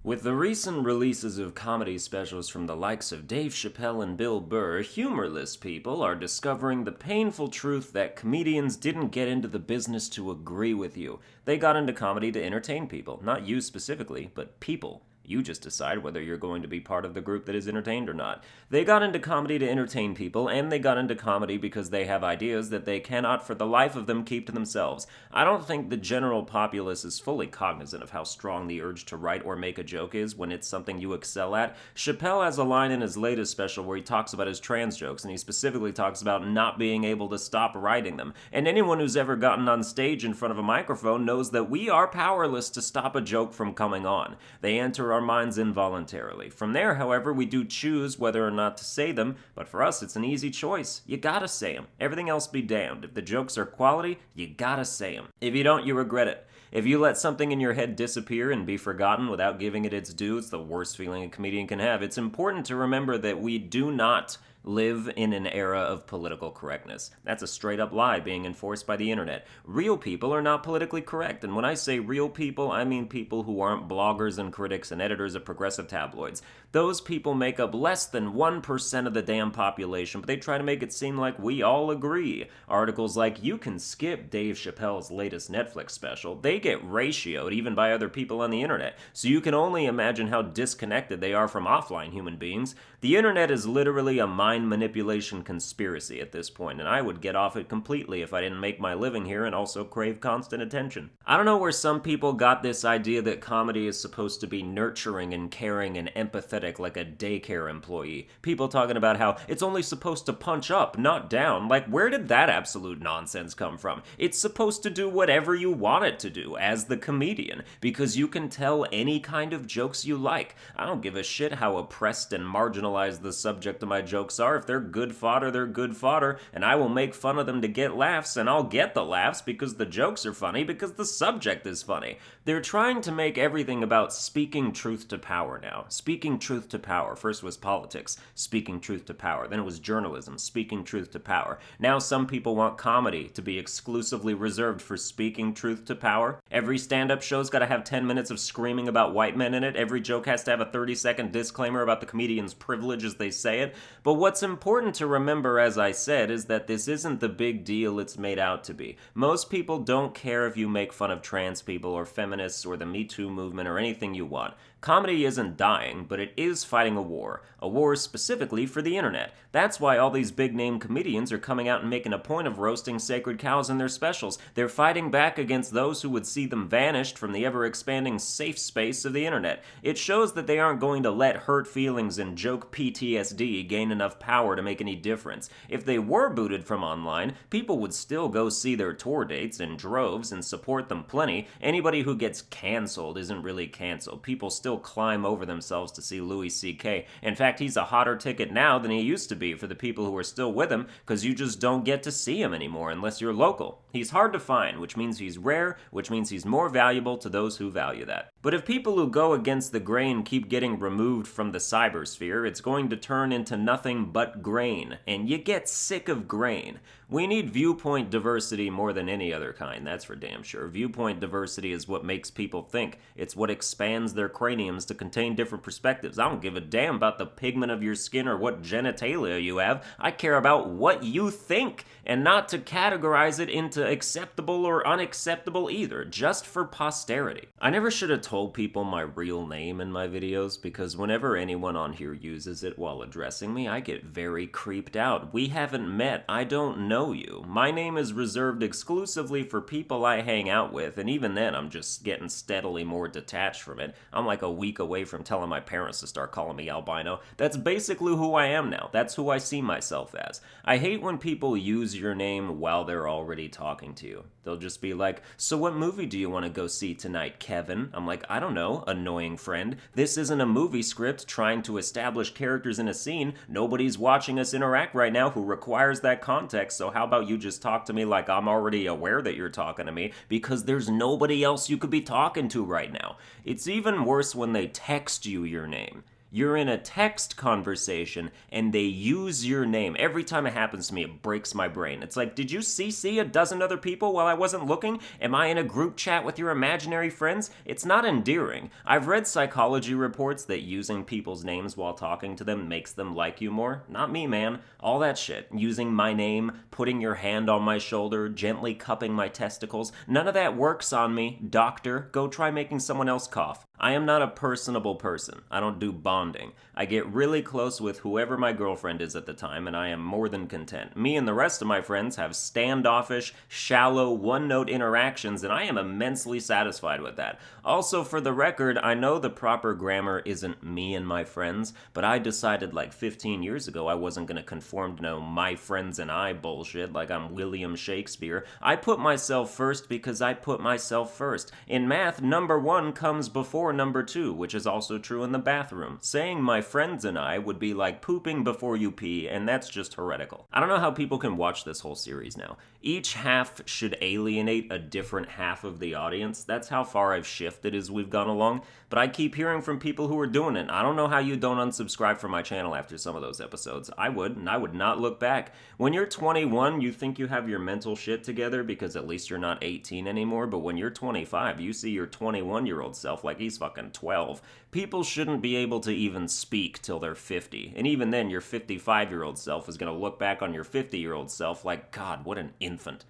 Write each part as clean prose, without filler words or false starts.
With the recent releases of comedy specials from the likes of Dave Chappelle and Bill Burr, humorless people are discovering the painful truth that comedians didn't get into the business to agree with you. They got into comedy to entertain people. Not you specifically, but people. You just decide whether you're going to be part of the group that is entertained or not. They got into comedy to entertain people, and they got into comedy because they have ideas that they cannot for the life of them keep to themselves. I don't think the general populace is fully cognizant of how strong the urge to write or make a joke is when it's something you excel at. Chappelle has a line in his latest special where he talks about his trans jokes, and he specifically talks about not being able to stop writing them. And anyone who's ever gotten on stage in front of a microphone knows that we are powerless to stop a joke from coming on. They enter our minds involuntarily. From there, however, we do choose whether or not to say them, but for us, it's an easy choice. You gotta say them. Everything else be damned. If the jokes are quality, you gotta say them. If you don't, you regret it. If you let something in your head disappear and be forgotten without giving it its due, it's the worst feeling a comedian can have. It's important to remember that we do not live in an era of political correctness. That's a straight up lie being enforced by the internet. Real people are not politically correct, and when I say real people, I mean people who aren't bloggers and critics and editors of progressive tabloids. Those people make up less than 1% of the damn population, but they try to make it seem like we all agree. Articles like, you can skip Dave Chappelle's latest Netflix special. They get ratioed even by other people on the internet, so you can only imagine how disconnected they are from offline human beings. The internet is literally a mind manipulation conspiracy at this point, and I would get off it completely if I didn't make my living here and also crave constant attention. I don't know where some people got this idea that comedy is supposed to be nurturing and caring and empathetic like a daycare employee. People talking about how it's only supposed to punch up, not down. Like, where did that absolute nonsense come from? It's supposed to do whatever you want it to do as the comedian, because you can tell any kind of jokes you like. I don't give a shit how oppressed and marginalized the subject of my jokes are. If they're good fodder, they're good fodder, and I will make fun of them to get laughs, and I'll get the laughs because the jokes are funny, because the subject is funny. They're trying to make everything about speaking truth to power now. Speaking truth to power. First was politics, speaking truth to power. Then it was journalism, speaking truth to power. Now some people want comedy to be exclusively reserved for speaking truth to power. Every stand-up show's gotta have 10 minutes of screaming about white men in it. Every joke has to have a 30-second disclaimer about the comedian's privilege as they say it. But what's important to remember, as I said, is that this isn't the big deal it's made out to be. Most people don't care if you make fun of trans people or feminists or the Me Too movement or anything you want. Comedy isn't dying, but it is fighting a war specifically for the internet. That's why all these big-name comedians are coming out and making a point of roasting sacred cows in their specials. They're fighting back against those who would see them vanished from the ever-expanding safe space of the internet. It shows that they aren't going to let hurt feelings and joke PTSD gain enough power to make any difference. If they were booted from online, people would still go see their tour dates in droves and support them plenty. Anybody who gets canceled isn't really canceled. People still climb over themselves to see Louis C.K. In fact, he's a hotter ticket now than he used to be for the people who are still with him, because you just don't get to see him anymore unless you're local. He's hard to find, which means he's rare, which means he's more valuable to those who value that. But if people who go against the grain keep getting removed from the cybersphere, it's going to turn into nothing but grain, and you get sick of grain. We need viewpoint diversity more than any other kind, that's for damn sure. Viewpoint diversity is what makes people think. It's what expands their craniums to contain different perspectives. I don't give a damn about the pigment of your skin or what genitalia you have. I care about what you think, and not to categorize it into acceptable or unacceptable either, just for posterity. I never should have told people my real name in my videos, because whenever anyone on here uses it while addressing me, I get very creeped out. We haven't met. I don't know you. My name is reserved exclusively for people I hang out with, and even then I'm just getting steadily more detached from it. I'm like a week away from telling my parents to start calling me Albino. That's basically who I am now. That's who I see myself as. I hate when people use your name while they're already talking to you. They'll just be like, so what movie do you want to go see tonight, Kevin? I'm like, I don't know, annoying friend. This isn't a movie script trying to establish characters in a scene. Nobody's watching us interact right now who requires that context, so how about you just talk to me like I'm already aware that you're talking to me, because there's nobody else you could be talking to right now. It's even worse when they text you your name. You're in a text conversation and they use your name. Every time it happens to me, it breaks my brain. It's like, did you CC a dozen other people while I wasn't looking? Am I in a group chat with your imaginary friends? It's not endearing. I've read psychology reports that using people's names while talking to them makes them like you more. Not me, man. All that shit. Using my name, putting your hand on my shoulder, gently cupping my testicles. None of that works on me. Doctor, go try making someone else cough. I am not a personable person. I don't do bonding. I get really close with whoever my girlfriend is at the time, and I am more than content. Me and the rest of my friends have standoffish, shallow, one-note interactions, and I am immensely satisfied with that. Also, for the record, I know the proper grammar isn't me and my friends, but I decided like 15 years ago I wasn't going to conform to no my friends and I bullshit like I'm William Shakespeare. I put myself first because I put myself first. In math, number 1 comes before number 2, which is also true in the bathroom. Saying my friends and I would be like pooping before you pee, and that's just heretical. I don't know how people can watch this whole series now. Each half should alienate a different half of the audience. That's how far I've shifted as we've gone along, but I keep hearing from people who are doing it. I don't know how you don't unsubscribe from my channel after some of those episodes. I would, and I would not look back. When you're 21, you think you have your mental shit together because at least you're not 18 anymore, but when you're 25, you see your 21-year-old self like he's fucking 12. People shouldn't be able to even speak till they're 50, and even then your 55-year-old self is going to look back on your 50-year-old self like, God, what an infant.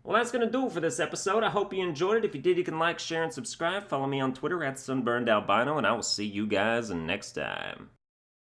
Well, that's going to do it for this episode. I hope you enjoyed it. If you did, you can like, share, and subscribe. Follow me on Twitter at Sunburned Albino, and I will see you guys next time.